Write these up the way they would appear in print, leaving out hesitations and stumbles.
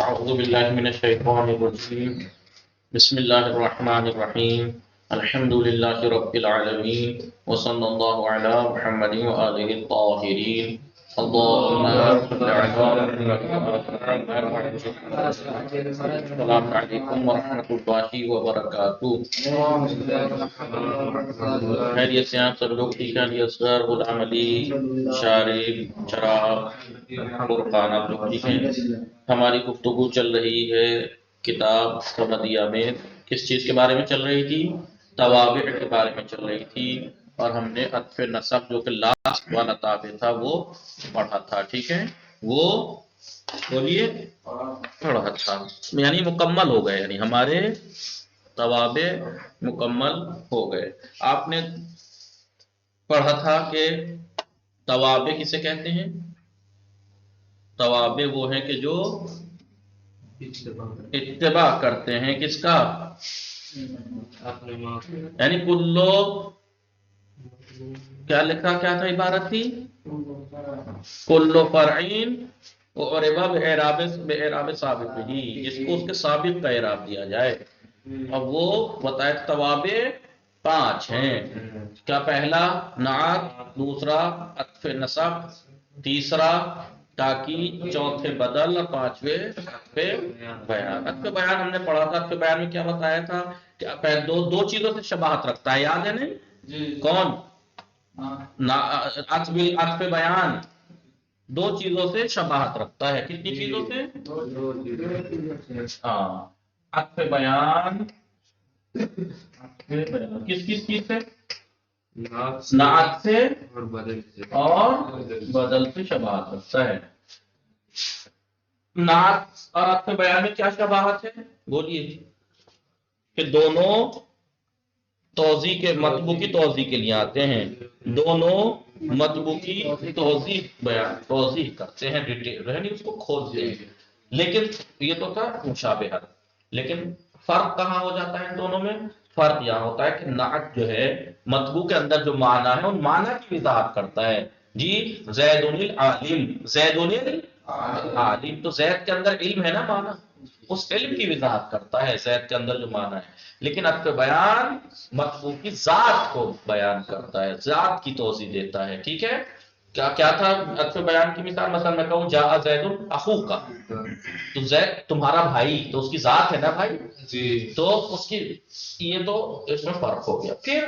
أعوذ بالله من الشيطان الرجيم بسم الله الرحمن الرحيم الحمد لله رب العالمين وصلى الله على محمد وآله الطاهرين اللهم صل على محمد. السلام علیکم ورحمۃ اللہ وبرکاتہ. خیریت سے آپ سب لوگ ٹھیک ہیں؟ علی اصغر، غلام علی، شارق، چراغ، فرقان، آپ لوگ ٹھیک ہیں؟ ہماری گفتگو چل رہی ہے کتاب سمدیہ میں. کس چیز کے بارے میں چل رہی تھی؟ توابع کے بارے میں چل رہی تھی، اور ہم نے عطف نصب جو کہ لاسٹ والا تابع تھا وہ پڑھا تھا. ٹھیک ہے، وہ بولیے پڑھا تھا، یعنی مکمل ہو گئے، یعنی ہمارے توابع مکمل ہو گئے. آپ نے پڑھا تھا کہ توابع کسے کہتے ہیں؟ توابع وہ ہیں کہ جو اتباع کرتے ہیں کس کا؟ یعنی کلو، کیا لکھا، کیا تھا عبارت تھی؟ کلو فرعین اعرب باعراب سابق ہی، جس کو اس کے سابق کا اعراب دیا جائے. اب وہ بتائے توابع 5 ہیں. کیا؟ پہلا نعت، دوسرا عطف نصب، تیسرا تاکید، چوتھے بدل، اور پانچویں عطف بیان. عطف بیان ہم نے پڑھا تھا. عطف بیان میں کیا بتایا تھا کہ دو چیزوں سے شباہت رکھتا ہے، یاد ہے نہیں؟ کون؟ عطف بیان 2 چیزوں سے شباہت رکھتا ہے. کتنی چیزوں سے؟ ہاں، عطف بیان کس چیز سے؟ نعت سے اور بدل سے شباہت رکھتا ہے. نعت اور عطف بیان میں کیا شباہت ہے؟ بولیے. کہ دونوں توضیح کے مطبوع کی توضیح کے لیے آتے ہیں، دونوں مطبوع کی توضیح کرتے ہیں، ڈیٹیل یعنی اس کو کھولتے ہیں. لیکن یہ تو تھا مشابہت. لیکن فرق کہاں ہو جاتا ہے ان دونوں میں؟ فرق یہاں ہوتا ہے کہ نعت جو ہے مطبوع کے اندر جو معنی ہے ان معنی کی وضاحت کرتا ہے. جی، زید العالم، زید العالم، تو زید کے اندر علم ہے نا، معنی اس علم کی وضاحت کرتا ہے زید کے اندر جو معنی ہے. لیکن عطف بیان مطبوع کی ذات کو بیان کرتا ہے، ذات کی توضیح دیتا ہے. ٹھیک ہے، کیا تھا عطف بیان کی مثال؟ مثلا میں کہوں جاء زید اخوک کا، تو زید تمہارا بھائی، تو اس کی ذات ہے نا بھائی جی، تو اس کی، یہ تو اس میں فرق ہو گیا. پھر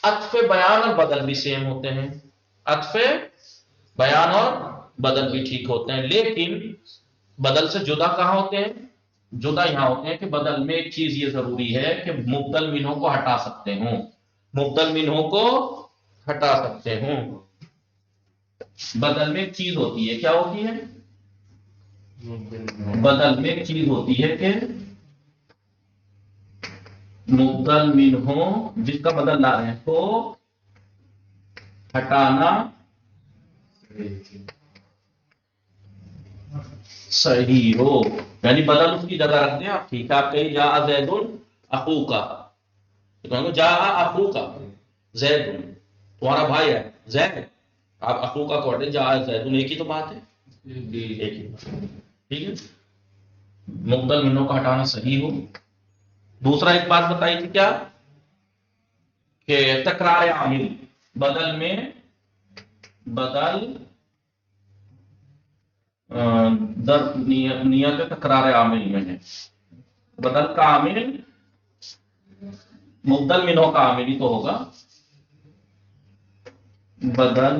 عطف بیان اور بدل بھی سیم ہوتے ہیں. عطف بیان اور بدل بھی ٹھیک ہوتے ہیں، لیکن بدل سے جدا کہاں ہوتے ہیں؟ جدا یہاں ہوتے ہیں کہ بدل میں ایک چیز یہ ضروری ہے کہ مبدل منہ کو ہٹا سکتے ہوں، مبدل منہ کو ہٹا سکتے ہوں. بدل میں ایک چیز ہوتی ہے، کیا ہوتی ہے؟ بدل میں ایک چیز ہوتی ہے کہ مبدل منہ جس کا بدل لا رہے ہیں تو ہٹانا صحیح ہو، یعنی بدل اس کی جگہ رکھ دیں آپ. ٹھیک ہے، آپ کہیں جاء زید اخوکا، جاء اخوکا زید، تمہارا بھائی ہے زید، آپ اخوکا کو ہٹے جاء زید، ایک ہی تو بات ہے، ایک ہی بات. ٹھیک ہے، مبدل منوں کا ہٹانا صحیح ہو. دوسرا ایک بات بتائی تھی کیا؟ کہ تکرار عامل، بدل میں بدل در نیت تکرار عامل میں ہے. بدل کا عامل مبدل منوں کا عامل ہی تو ہوگا. بدل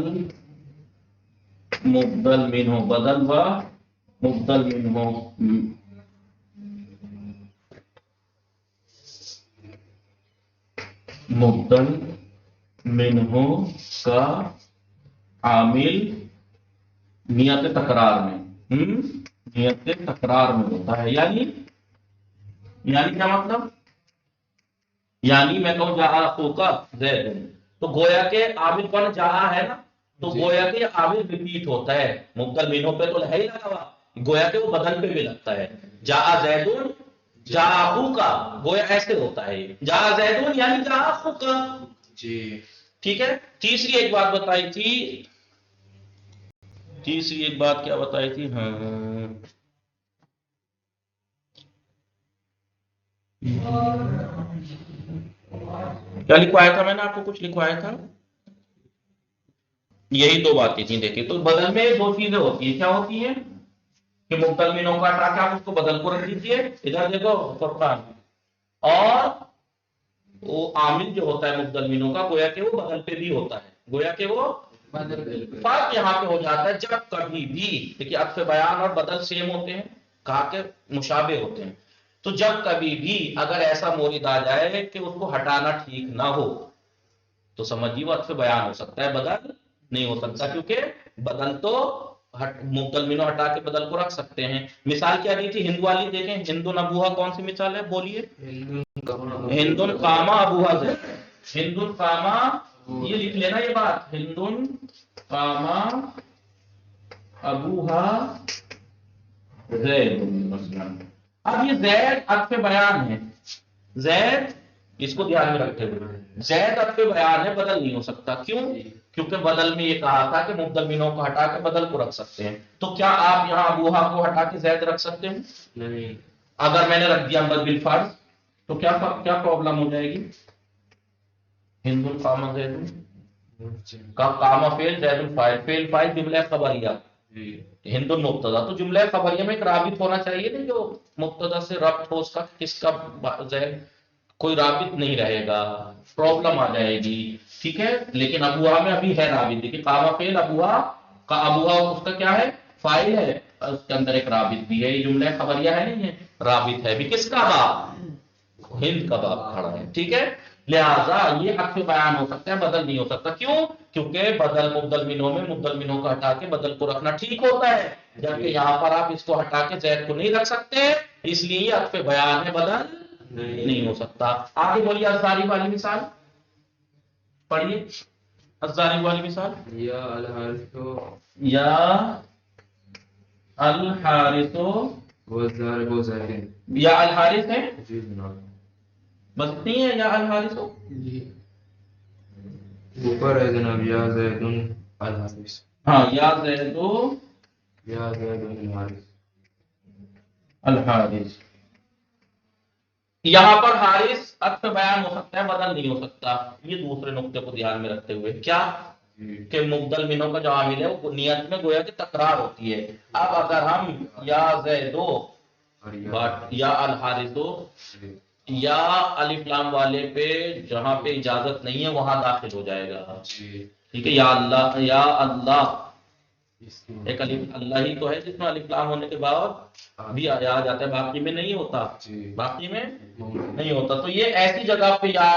مبدل منہ، بدل و مبدل منہ، مبدل منہ کا عامل نیت تکرار میں، نیت تکرار میں ہوتا ہے. یعنی کیا مطلب؟ یعنی میں کہوں جاء اخوکا زید، تو گویا کہ عامل کون جاء ہے نا، تو گویا کہ عامل ریپیٹ ہوتا ہے. مبدل منہ پہ تو ہے ہی لگا ہوا، گویا کہ وہ بدل پہ بھی لگتا ہے. جاء زید جاء اخوکا، گویا ایسے ہوتا ہے. جاء زید یعنی جاء اخوکا جی. ٹھیک ہے. تیسری ایک بات بتائی تھی، تیسری ایک بات کیا بتائی تھی؟ ہاں، کیا لکھوایا تھا میں نے آپ کو؟ کچھ لکھوایا تھا؟ یہی دو باتیں تھیں. دیکھیے تو بدل میں دو چیزیں ہوتی ہیں. کیا ہوتی ہیں؟ کہ مبدل منوں کا ہٹا کے آپ اس کو بدل کو رکھ دیجیے. ادھر دیکھو فرقان. اور وہ عامل جو ہوتا ہے مبدل منوں کا، گویا کہ وہ بدل پہ بھی ہوتا ہے. گویا کہ وہ فرق یہاں پہ ہو جاتا ہے جب کبھی بھی. دیکھیے عطف بیان اور بدل سیم ہوتے ہیں، کہا کہ مشابہ ہوتے ہیں. تو جب کبھی بھی اگر ایسا مورد آ جائے کہ اس کو ہٹانا ٹھیک نہ ہو تو سمجھیے وہ عطف بیان ہو سکتا ہے، بدل نہیں ہو سکتا. کیونکہ بدل تو مبدل منو ہٹا کے بدل کو رکھ سکتے ہیں. مثال کیا دی تھی؟ ہند والی دیکھیں. ہندن ابوہا کون سی مثال ہے؟ بولیے. ہندن قاما ابوہا سے. ہندن قاما، یہ لکھ لینا یہ بات. ہندن قاما ابوہا زید. اب یہ زید عطف بیان ہے. زید، اس کو دھیان میں رکھتے ہوئے، زید عطف بیان ہے، بدل نہیں ہو سکتا. کیوں؟ کیونکہ بدل میں یہ کہا تھا کہ مبدل منوں کو ہٹا کے بدل کو رکھ سکتے ہیں. تو کیا آپ یہاں ابوہا کو ہٹا کے زید رکھ سکتے ہیں؟ نہیں. اگر میں نے رکھ دیا بالفرض تو کیا پرابلم ہو جائے گی؟ ہند القامہ زید کا قامہ فعل، زید الفاعل. فعل فاعل جملہ خبریہ. ہند المبتدا. تو جملہ خبریہ میں ایک رابط ہونا چاہیے نا، جو مبتدا سے ربط ہو. اس کا کس کا زید؟ کوئی رابط نہیں رہے گا، پرابلم آ جائے گی. ٹھیک ہے. لیکن ابوہا میں ابھی ہے رابط. دیکھیے قامہ فعل، ابوہا کا، ابوہا اس کا کیا ہے؟ فاعل ہے. اس کے اندر ایک رابط بھی ہے. یہ جملہ خبریہ ہے نہیں ہے، رابط ہے بھی. کس کا باب؟ ہند کا باب کھڑا ہے. ٹھیک ہے. لہذا یہ عطف بیان ہو سکتا ہے، بدل نہیں ہو سکتا. کیوں؟ کیونکہ بدل مبدل منوں میں مبدل منوں کو ہٹا کے بدل کو رکھنا ٹھیک ہوتا ہے، جبکہ یہاں پر آپ اس کو ہٹا کے زید کو نہیں رکھ سکتے. اس لیے یہ عطف بیان ہے، بدل نہیں ہو سکتا. آگے بولیے الزاری والی مثال پڑھیے. الزاری والی مثال. یا الحارث، یا الحارث والضارب زید. یا الحارث ہے، جی جناب. بس اتنی ہے یا الحارث. جی اوپر ہے جناب یا زید الحارث. ہاں یا زید، یا زید الحارث. الحارث. یہاں پر حارث عطف بیان ہو سکتا ہے، بدل نہیں ہو سکتا. یہ دوسرے نقطے کو دھیان میں رکھتے ہوئے کیا کہ مبدل منوں کا جو عامل ہے وہ نیت میں گویا کہ تکرار ہوتی ہے. اب اگر ہم یا زیدو یا الحارثو یا الف لام والے پہ جہاں پہ اجازت نہیں ہے وہاں داخل ہو جائے گا. ٹھیک ہے. یا اللہ، یا اللہ، ایک الف اللہ ہی تو ہے جس میں الف لام ہونے کے بعد بھی آ جاتا ہے، باقی میں نہیں ہوتا. باقی میں نہیں ہوتا. تو یہ ایسی جگہ پہ یا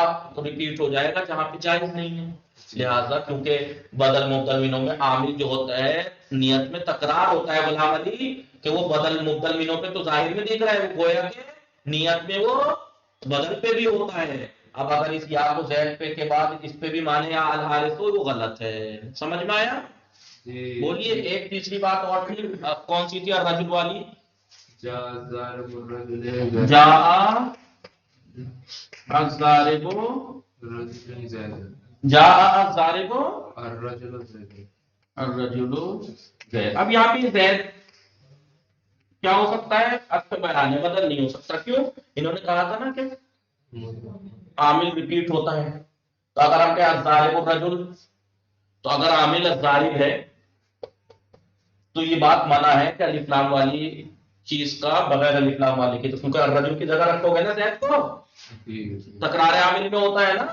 ریپیٹ ہو جائے گا جہاں پہ جائز نہیں ہے. لہذا کیونکہ بدل مبدل منوں میں عامل جو ہوتا ہے نیت میں تکرار ہوتا ہے غلام علی، کہ وہ بدل مبدل منوں پہ تو ظاہر میں دیکھ رہا ہے، وہ گویا کہ نیت میں وہ بدل پہ بھی ہوتا ہے. اب اگر اس یا کو زید پہ کے بعد اس پہ بھی مانے یا الحارث تو وہ غلط ہے. سمجھ میں آیا؟ بولیے. ایک تیسری بات اور تھی، کون سی تھی؟ الرجل والی. جا الضارب جا الضارب الرجل زید. اب یہاں پہ زید کیا ہو سکتا ہے؟ عطف بیان ہے، بدل نہیں ہو سکتا. کیوں؟ انہوں نے کہا تھا نا کہ عامل ریپیٹ ہوتا ہے. تو اگر ہم کہیں الضارب الرجل، تو اگر عامل الضارب ہے تو یہ بات منع ہے کہ الف لام والی چیز کا بغیر الف لام والی کی. تو کیونکہ الرجل کی جگہ رکھو گے نا زید کو، تکرار عامل میں ہوتا ہے نا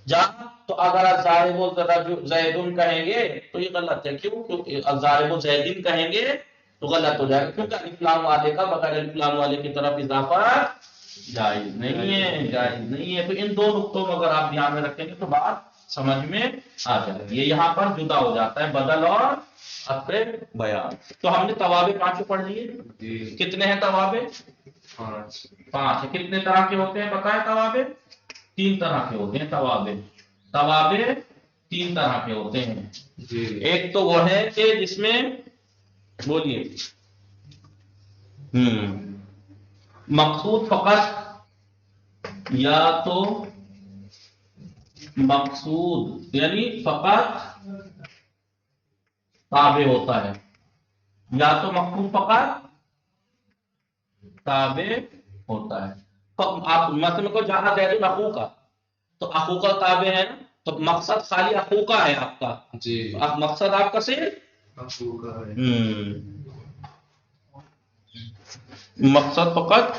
جا. تو اگر الضارب زیدن کہیں گے تو یہ غلط ہے. کیوں؟ کیونکہ الضارب زیدن کہیں گے تو غلط ہو جائے گا، کیونکہ الف لام والے کا بغیر الف لام والے کی طرف اضافہ جائز نہیں ہے، جائز نہیں ہے. تو ان دو نقطوں کو اگر آپ دھیان میں رکھیں گے تو بات سمجھ میں آ جائے گی. یہ یہاں پر جدا ہو جاتا ہے بدل اور عطف بیان. تو ہم نے توابع 5 پڑھ لیے. کتنے ہیں توابع؟ 5. کتنے طرح کے ہوتے ہیں پتہ ہے توابع؟ 3 طرح کے ہوتے ہیں توابع. توابع 3 طرح کے ہوتے ہیں. ایک تو وہ ہے کہ جس میں بولیے مقصود فقط، یا تو مقصود یعنی فقط تابع ہوتا ہے، یا تو مقصود فقط تابع ہوتا ہے. آپ مثلا کو جہاں زید اخو کا، تو اخو کا تابع ہے نا، تو مقصد خالی اخو کا ہے آپ کا جی، مقصد آپ کا صرف اخو کا ہے، مقصد فقط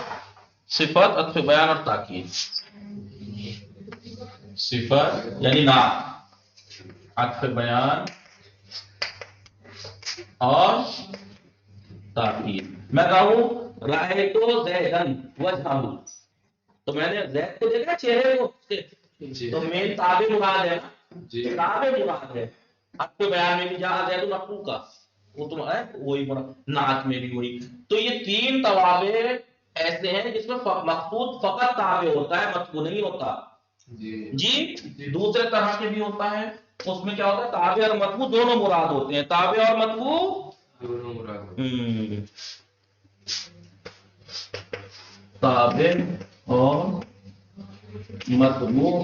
صفت عطف بیان اور تاکید، صفت یعنی نعت، عطف بیان اور تاکید۔ میں کہوں رأیت زیدن وجہہ، تو میں نے زید کو دیکھا چہرے کو، تو مین تابع مراد ہے نا، تابع مراد ہے۔ عطف بیان میں بھی جہاں زید اخو کا، وہ تو ہے وہی مراد، نعت میں بھی وہی۔ تو یہ تین توابع ایسے ہیں جس میں مقصود فقط تابع ہوتا ہے، مطبوع نہیں ہوتا جی۔ دوسرے طرح کے بھی ہوتا ہے، اس میں کیا ہوتا ہے تابع اور مطبوع دونوں مراد ہوتے ہیں، تابع اور مطبوع دونوں مراد، تابع اور مطبوع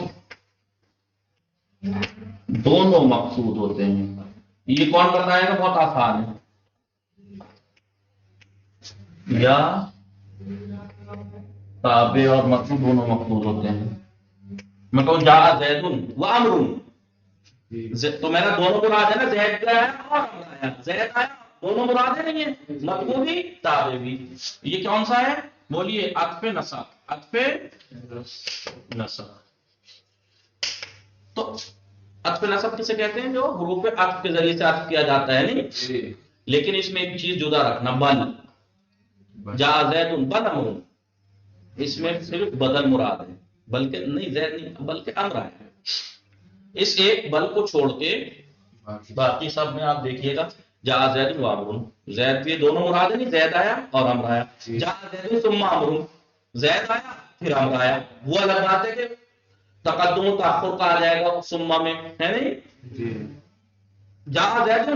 دونوں مقصود ہوتے ہیں۔ یہ کون بتائے گا؟ بہت آسان ہے، یا تابع اور مطبوع دونوں مقصود ہوتے ہیں۔ میں کہوں جاء زید و عمرو، تو میرا دونوں مراد ہے نا، زید کا ہے اور عمرو آیا، زید آیا، دونوں مراد ہے نہیں ہے، مطبوع بھی تابع بھی۔ یہ کون سا ہے؟ بولیے عطف نسب، عطف نسب۔ تو عطف نسب کسے کہتے ہیں؟ جو حروف عطف کے ذریعے سے عطف کیا جاتا ہے نہیں، لیکن اس میں ایک چیز جدا رکھنا، بل، جاء زید بل عمرو، اس میں صرف بدل مراد ہے، بلکہ نہیں زید نہیں بلکہ امر ہے۔ اس ایک بل کو چھوڑ کے باقی سب میں آپ دیکھیے گا جاء زید و عمرو، زید یہ دونوں مراد ہے نہیں، زید آیا اور امر آیا، جاء زید ثم عمرو، زید آیا پھر امر آیا۔ وہ الگ بات ہے کہ تقدم و تاخر کا آ جائے گا ثم میں، ہے نہیں، جاء زید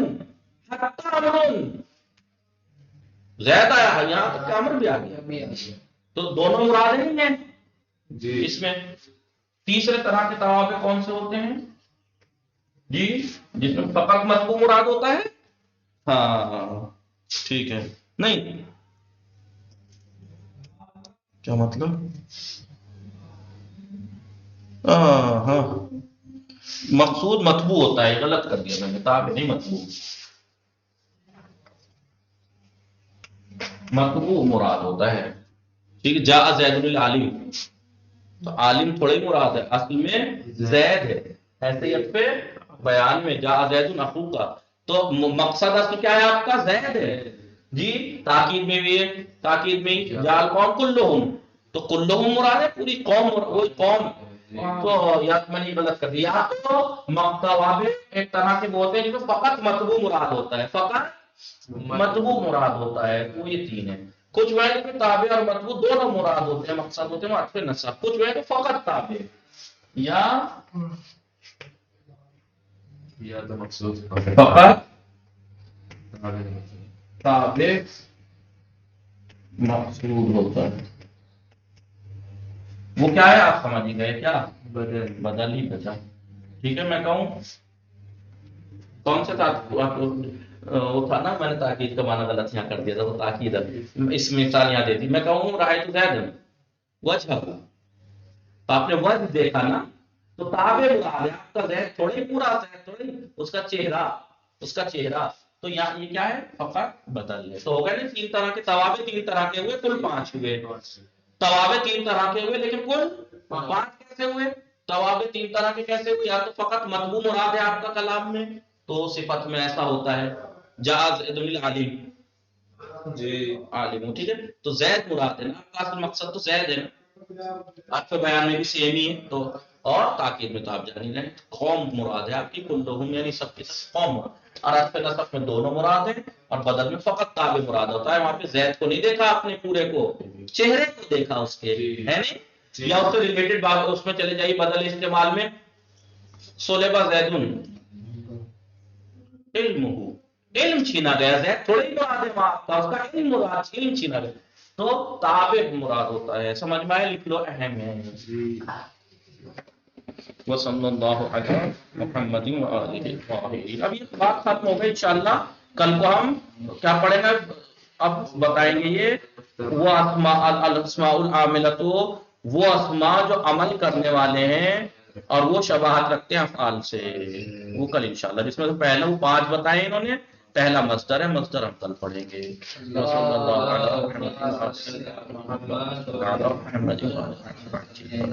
حتی عمرو، زید آیا یہاں تک کہ امر بھی آ گیا، تو دونوں مراد نہیں ہیں جی۔ اس میں تیسرے طرح کے توابع کون سے ہوتے ہیں جی؟ جس میں فقط مطبوع مراد ہوتا ہے، ہاں ٹھیک ہے، نہیں کیا مطلب؟ ہاں مقصود مطبوع ہوتا ہے، غلط کر دیا میں نے، تابع نہیں مطبوع، مطبوع مراد ہوتا ہے ٹھیک ہے۔ جاء زید العالم، تو عالم تھوڑا ہی مراد ہے، اصل میں زید ہے، حیثیت پہ بیان میں جاء زید اخو کا، تو مقصد اصل کیا ہے آپ کا؟ زید ہے جی۔ تاکید میں بھی ہے، تاکید میں جاء القوم کلہم، تو کلہم مراد ہے پوری قوم، وہی قوم، تو یا میں نے غلط کر دیا، یا تو توابع ایک طرح کے بولتے ہیں جس میں فقط مطبوع مراد ہوتا ہے، فقط مطبوع مراد ہوتا ہے، وہ یہ تین ہے۔ کچھ وہ ہے کہ تابع اور مطبوع دونوں مراد ہوتے ہیں، مقصد ہوتے ہیں عطف نسب، کچھ وہ ہے کہ فقط تابع یا تو مقصود فقط تابع مقصود ہوتا ہے، وہ کیا ہے آپ سمجھ گئے کیا؟ بدل ہی بچا ٹھیک ہے۔ میں کہوں کون سے وہ تھا نا، میں نے تاکید کا معنی غلط یہاں کر دیا تھا، وہ تاکید اس مثال یہاں دیتی، میں کہوں رأیت زیدن وجہہ، تو آپ نے وجہ دیکھا نا، تو تابع مراد ہے آپ کا، زید تھوڑی پورا زید تھوڑی، اس کا چہرہ، اس کا چہرہ، تو یہاں یہ کیا ہے؟ فقط بدل ہے۔ تو ہو گئے نا تین طرح کے توابع، تین طرح کے ہوئے، کل 5 ہوئے توابع، تین طرح کے ہوئے، لیکن کل 5 کیسے ہوئے؟ توابع تین طرح کے کیسے ہوئے؟ یا تو فقط مطبوع مراد ہے آپ کا کلام میں، تو صفت میں ایسا ہوتا ہے جاء زید العالم جی، عالم ٹھیک ہے، تو زید مراد ہے نا آپ کا، اصل مقصد تو زید ہے نا، عطف بیان میں بھی سیم ہی ہے، تو اور تاکید میں تو آپ جان ہی رہے، قوم مراد ہے آپ کی، کلہم یعنی سب کے سب قوم، اور عطف نسب میں دونوں مراد ہیں، اور بدل میں فقط تابع مراد ہوتا ہے۔ وہاں پہ زید کو نہیں دیکھا آپ نے پورے کو، چہرے کو دیکھا اس کے، ہے نہیں، یا اس سے ریلیٹڈ بات اس میں چلے جائیے بدل استعمال میں، صلب زیدن علم ہو، علم چھینا گیا، زید تھوڑی مراد ہے وہاں کا، اس کا علم مراد، علم چھینا گیا، تو تابع مراد ہوتا ہے، سمجھ میں آئے؟ لکھ لو، اہم ہے۔ وصلی اللہ علی محمد وآلہ وصحبہ۔ اب یہ بات ختم ہو گئی، انشاءاللہ کل کو ہم کیا پڑھیں گے؟ اب بتائیں گے یہ وہ الاسماء العاملۃ وہ اسما جو عمل کرنے والے ہیں اور وہ شباہت رکھتے ہیں افعال سے، وہ کل انشاءاللہ، جس میں سے پہلا وہ 5 بتائے انہوں نے، پہلا مصدر ہے، مصدر ہم کل پڑھیں گے۔ صلی اللہ علیہ وسلم۔